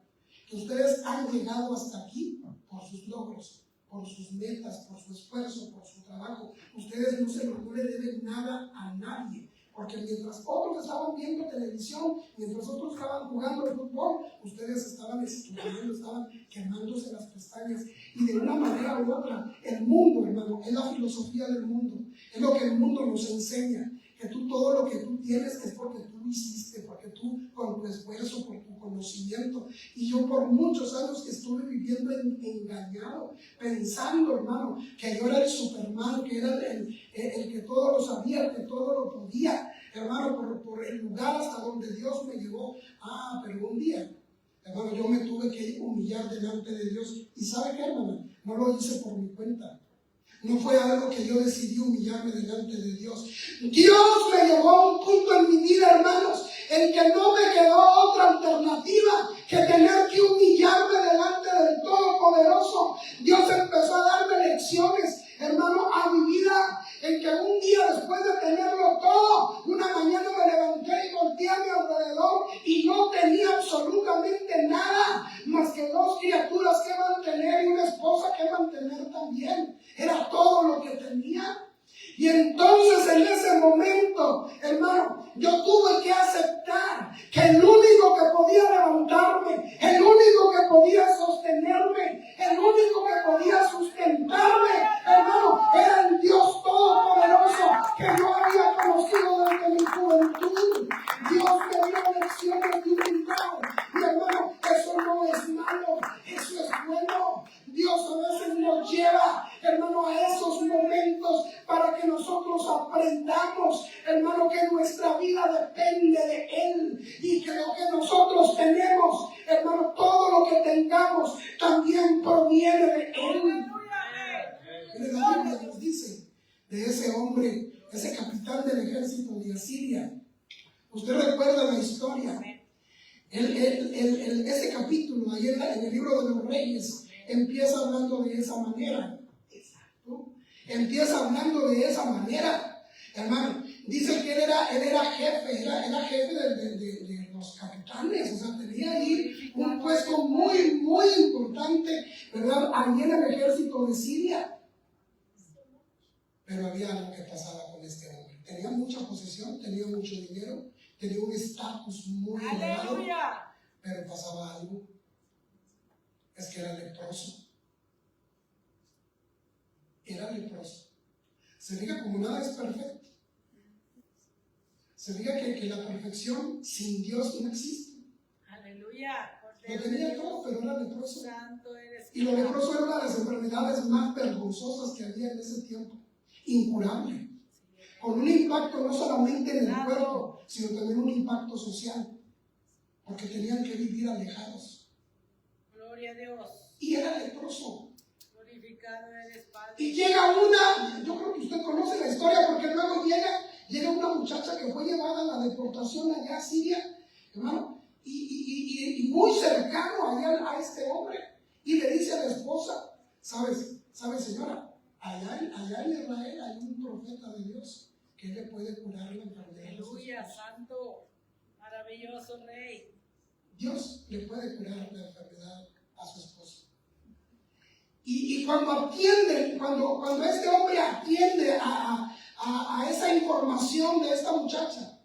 que ustedes han llegado hasta aquí por sus logros, por sus metas, por su esfuerzo, por su trabajo. Ustedes no le deben nada a nadie, porque mientras otros estaban viendo televisión, mientras otros estaban jugando al fútbol, ustedes estaban estudiando, estaban quemándose las pestañas. Y de una manera u otra, el mundo, hermano, es la filosofía del mundo, es lo que el mundo nos enseña, que tú todo lo que tú tienes es porque tú lo hiciste, porque tú con tu esfuerzo, por tu conocimiento. Y yo por muchos años estuve viviendo engañado, pensando, hermano, que yo era el Superman, que era el que todo lo sabía, el que todo lo podía, hermano, por el lugar hasta donde Dios me llevó. Pero un día, hermano, yo me tuve que humillar delante de Dios. ¿Y sabe qué, hermano? No lo hice por mi cuenta. No fue algo que yo decidí humillarme delante de Dios. Dios me llevó a un punto en mi vida, hermanos, en que no me quedó otra alternativa que tener que humillarme delante del Todopoderoso. Dios empezó a darme lecciones, hermano, a mi vida, en que un día después de tenerlo todo, una mañana me levanté y volteé a mi alrededor y no tenía absolutamente nada más que 2 criaturas que mantener y una esposa que mantener también. Era todo lo que tenía. Y entonces en ese momento, hermano, yo tuve que aceptar que el único que podía levantarme, el único que podía sostenerme, el único que podía sustentarme, hermano, era el Dios Todopoderoso que yo había conocido desde mi juventud. Dios me dio lecciones de humildad. Y hermano, eso no es malo, eso es bueno. Dios a veces nos lleva, hermano, a esos momentos para que nosotros aprendamos, hermano, que nuestra vida depende de Él y que lo que nosotros tenemos, hermano, todo lo que tengamos también proviene de Él. La Biblia nos dice de ese hombre, ese capitán del ejército de Asiria. Usted recuerda la historia. Ese capítulo, ahí en el libro de los Reyes, empieza hablando de esa manera. Exacto. Empieza hablando de esa manera. Hermano, dice que él era jefe, era jefe de los capitanes, o sea, tenía ahí un puesto muy, muy importante, ¿verdad? Ahí en el ejército de Siria. Pero había algo que pasaba con este hombre. Tenía mucha posesión, tenía mucho dinero, tenía un estatus muy elevado, pero pasaba algo. Es que era leproso. Era leproso. Se diga como nada es perfecto. Se diga que la perfección sin Dios no existe. Aleluya. Lo tenía todo, pero era leproso. Santo eres. Y lo leproso era una de las enfermedades más vergonzosas que había en ese tiempo. Incurable. Con un impacto no solamente en el cuerpo, sino también un impacto social. Porque tenían que vivir alejados. Gloria a Dios. Y era leproso. Glorificado eres, Padre. Y llega yo creo que usted conoce la historia, porque luego llega una muchacha que fue llevada a la deportación allá a Siria, hermano, y muy cercano allá a este hombre, y le dice a la esposa, ¿sabes señora? Allá en Israel hay un profeta de Dios que le puede curar la enfermedad Poderoso Rey. Dios le puede curar la enfermedad a su esposo. Y cuando atiende, cuando este hombre atiende a esa información de esta muchacha,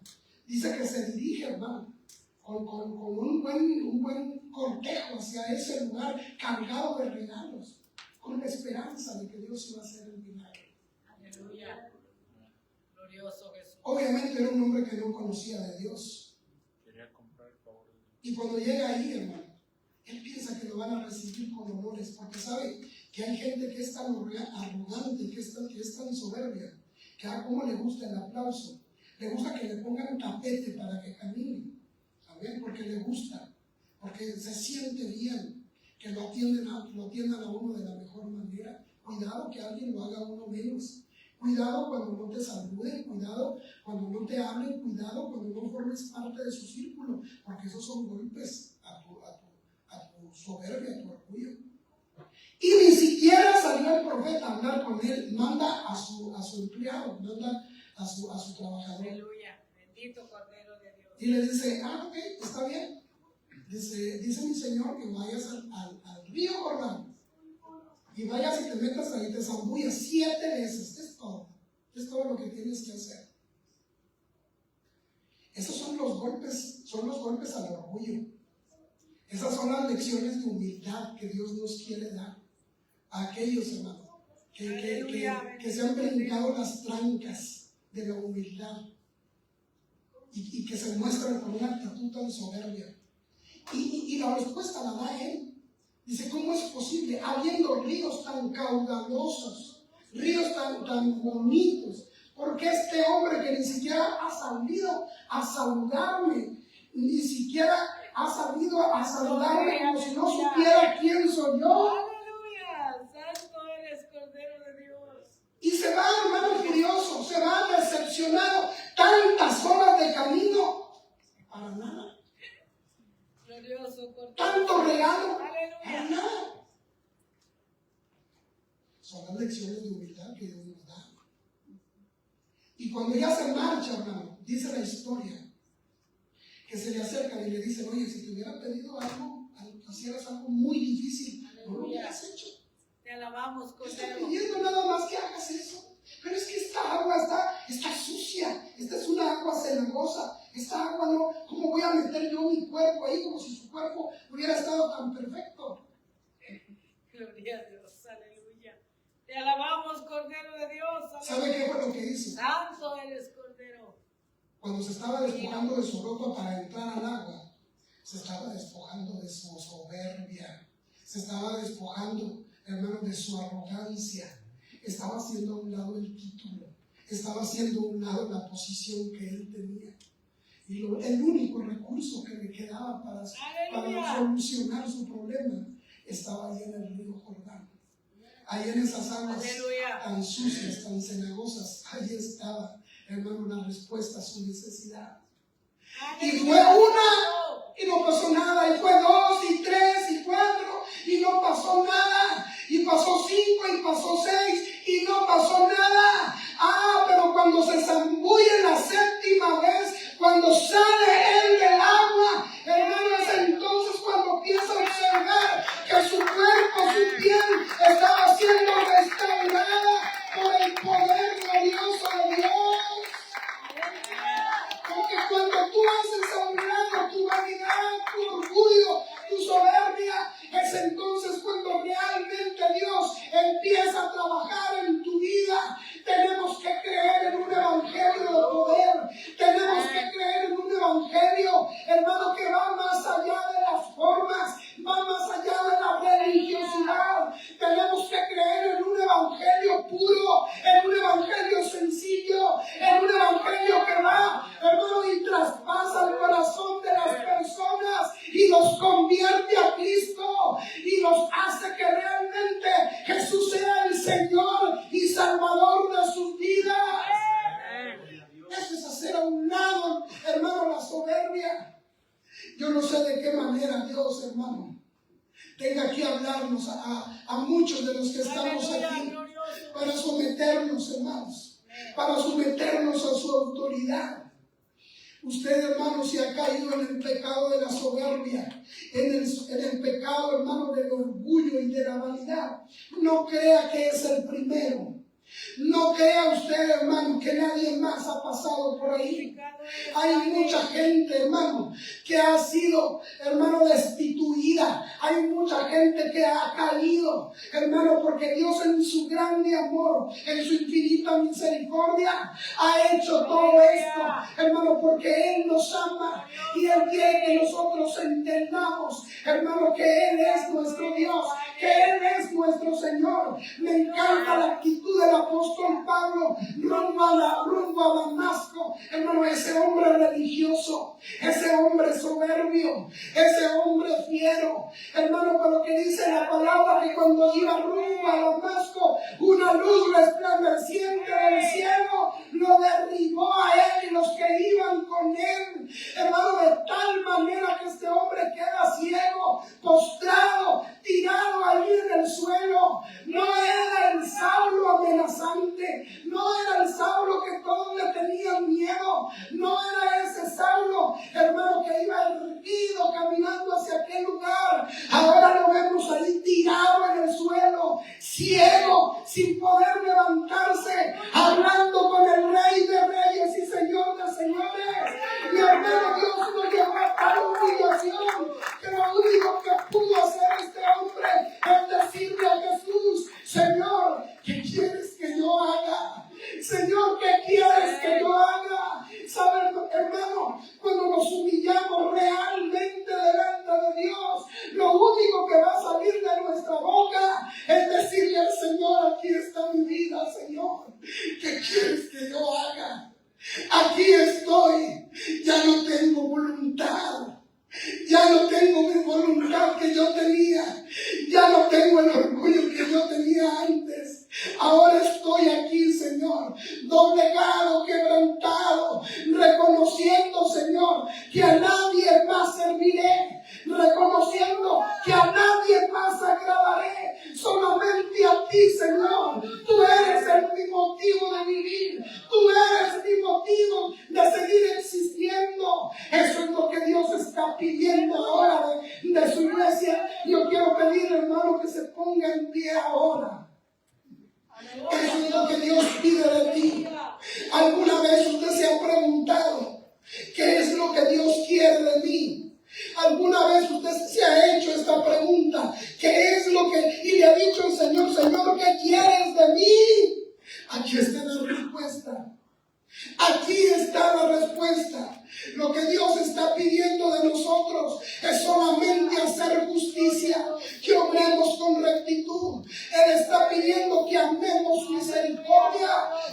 dice que se dirige, hermano, con un buen cortejo hacia ese lugar cargado de regalos, con la esperanza de que Dios iba a hacer el milagro. Aleluya. Glorioso Jesús. Obviamente era un hombre que no conocía de Dios. Quería comprar el favor de Dios. Y cuando llega ahí, hermano, él piensa que lo van a recibir con honores, porque sabe que hay gente que es tan arrogante, que es tan soberbia, que a como le gusta el aplauso, le gusta que le pongan un tapete para que camine, ¿saben? Porque le gusta, porque se siente bien, que lo atiendan a uno de la mejor manera. Cuidado que alguien lo haga a uno menos. Cuidado cuando no te saluden, cuidado cuando no te hablen, cuidado cuando no formes parte de su círculo, porque esos son golpes a tu soberbia, a tu orgullo. Y ni siquiera salió el profeta a hablar con él, manda a su empleado, manda a su trabajador. Aleluya. Bendito Cordero de Dios. Y le dice, ok, está bien. Dice mi Señor que vayas al río Jordán y vayas y te metas ahí, te zambullas 7 veces. Es todo lo que tienes que hacer. Esos son los golpes al orgullo. Esas son las lecciones de humildad que Dios nos quiere dar a aquellos hermanos que se han brincado las trancas de la humildad y que se muestran con una actitud tan soberbia. Y la respuesta la da él. Dice, ¿cómo es posible, habiendo ríos tan caudalosos, ríos tan bonitos, porque este hombre que ni siquiera ha salido a saludarme, ni siquiera ha salido a saludarme como si no supiera quién soy yo? Aleluya. Santo eres, Cordero de Dios. Y se va, hermano furioso, se va decepcionado, tantas horas de camino para nada. Glorioso Cordero. Tanto regalo, Aleluya. para nada. Son las lecciones de humildad que Dios nos da. Y cuando ya se marcha, hermano, dice la historia, que se le acercan y le dicen, oye, si te hubiera pedido algo, hicieras algo muy difícil, no lo hubieras hecho. Te alabamos, Te está Cordero. pidiendo nada más que hagas eso. Pero es que esta agua está sucia. Esta es una agua cenagosa. Esta agua no, ¿cómo voy a meter yo mi cuerpo ahí como si su cuerpo hubiera estado tan perfecto? Gloria a Dios, aleluya. Te alabamos, Cordero de Dios. Aleluya. ¿Sabe qué fue lo que hizo? Santo eres, Cordero. Cuando se estaba despojando de su ropa para entrar al agua, se estaba despojando de su soberbia. Se estaba despojando, hermano, de su arrogancia. Estaba haciendo a un lado el título. Estaba haciendo a un lado la posición que él tenía. Y el único recurso que le quedaba para solucionar su problema estaba ahí en el río Jordán. Ahí en esas aguas tan sucias, tan cenagosas, ahí estaba, hermano, la respuesta a su necesidad. Y fue una, y no pasó nada, y fue 2, y 3, y 4, y no pasó nada, y pasó 5, y pasó 6, y no pasó nada. Pero cuando se zambulle la 7ª vez, cuando sale él del agua, hermano, es entonces cuando empieza a observar que su cuerpo, su piel, estaba siendo restaurada por el poder glorioso de Dios. Porque cuando tú haces a un lado tu vanidad, tu orgullo, tu soberbia, es entonces cuando realmente Dios empieza a trabajar en tu vida. Tenemos que creer en un evangelio de poder. Tenemos que creer en un evangelio, hermano, que va más allá de las formas, va más allá de la religiosidad. Tenemos que creer en un evangelio puro, en un evangelio sencillo, en un evangelio que va, hermano, y traspasa el corazón de las personas y los convierte a Cristo y los hace que realmente Jesús sea el Señor y Salvador de sus vidas. Eso es hacer a un lado, hermano, la soberbia. Yo no sé de qué manera Dios, hermano, tenga que hablarnos a muchos de los que estamos aquí para someternos, hermanos, para someternos a su autoridad. Usted, hermano, se ha caído en el pecado de la soberbia, en el pecado, hermano, del orgullo y de la vanidad. No crea que es el primero. No crea usted, hermano, que nadie más ha pasado por ahí. Hay mucha gente, hermano, que ha sido, hermano, destituida. Hay mucha gente que ha caído, hermano, porque Dios en su grande amor, en su infinita misericordia, ha hecho todo esto, hermano, porque Él nos ama y Él quiere que nosotros entendamos, hermano, que Él es nuestro Dios, que Él es nuestro Señor. Me encanta la actitud del apóstol Pablo rumbo a Damasco, hermano, ese hombre religioso, ese hombre soberbio, ese hombre fiero, hermano, pero que dice la palabra que cuando iba rumbo a Damasco, una luz resplandeciente del cielo lo derribó a él y los que iban con él, hermano, de tal manera que este hombre queda ciego, postrado, tirado allí en el suelo. No era el Saulo amenazante, no era el Saulo que todos le tenían miedo, no era ese Saulo, hermano, que iba erguido caminando hacia aquel lugar. Ahora lo vemos ahí tirado en el suelo, ciego, sin poder levantarse, hablando con el Rey de Reyes y Señor de Señores. Mi hermano, Dios lo llevó a tal humillación que lo único que pudo hacer este hombre es decirle a Jesús: Señor, ¿qué quieres que yo haga? Señor, ¿qué quieres que yo haga? ¿Saben, hermano? Cuando nos humillamos realmente delante de Dios, lo único que va a salir de nuestra boca es decirle al Señor: aquí está mi vida, Señor. ¿Qué quieres que yo haga? Aquí estoy. Ya no tengo voluntad. Ya no tengo mi voluntad que yo tenía. Ya no tengo el orgullo que yo tenía antes. Ahora estoy aquí, Señor, doblegado, quebrantado, reconociendo, Señor, que a nadie más serviré, reconociendo que a nadie más agradaré, solamente a ti, Señor. Tú eres mi motivo de vivir, tú eres mi motivo de seguir existiendo. Eso es lo que Dios está pidiendo ahora de su iglesia. Yo quiero pedir, hermano, que se ponga en pie ahora. Eso es lo que Dios pide de ti. ¿Alguna vez usted se ha preguntado qué es lo que Dios quiere de mí? ¿Alguna vez usted se ha hecho esta pregunta? ¿Qué es lo que? Y le ha dicho el Señor: Señor, ¿qué quieres de mí? Aquí está la respuesta. Aquí está la respuesta. Lo que Dios está pidiendo de nosotros es solamente hacer justicia, que obremos con rectitud. Él está pidiendo que amemos su misericordia,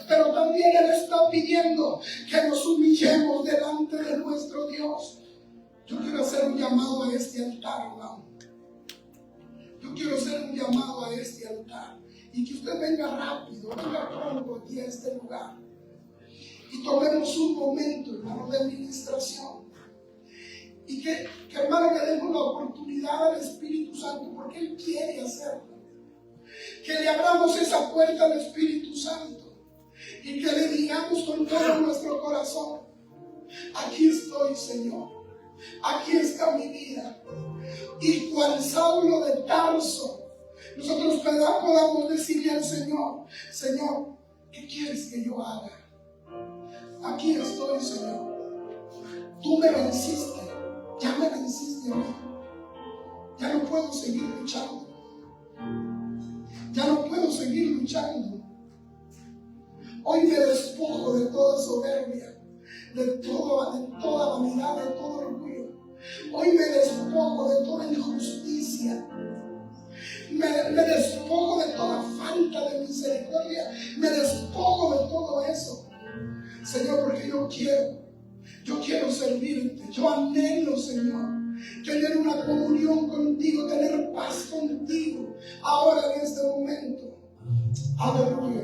pero también Él está pidiendo que nos humillemos delante de nuestro Dios. Yo quiero hacer un llamado a este altar, hermano. Yo quiero hacer un llamado a este altar. Y que usted venga rápido, venga pronto aquí a este lugar. Y tomemos un momento, hermano, de administración. Y que hermano, que demos la oportunidad al Espíritu Santo, porque Él quiere hacerlo. Que le abramos esa puerta al Espíritu Santo y que le digamos con todo nuestro corazón: aquí estoy, Señor. Aquí está mi vida. Y cual Saulo de Tarso, nosotros podamos decirle al Señor: Señor, ¿qué quieres que yo haga? Aquí estoy, Señor. Tú me venciste. Ya me venciste a mí. Ya no puedo seguir luchando. Ya no puedo seguir luchando. Hoy me despojo de toda soberbia, de toda vanidad, de todo orgullo. Hoy me despojo de toda injusticia. Me despojo de toda falta de misericordia. Me despojo de todo eso. Señor, porque yo quiero servirte. Yo anhelo, Señor, tener una comunión contigo, tener paz contigo, ahora en este momento. Aleluya.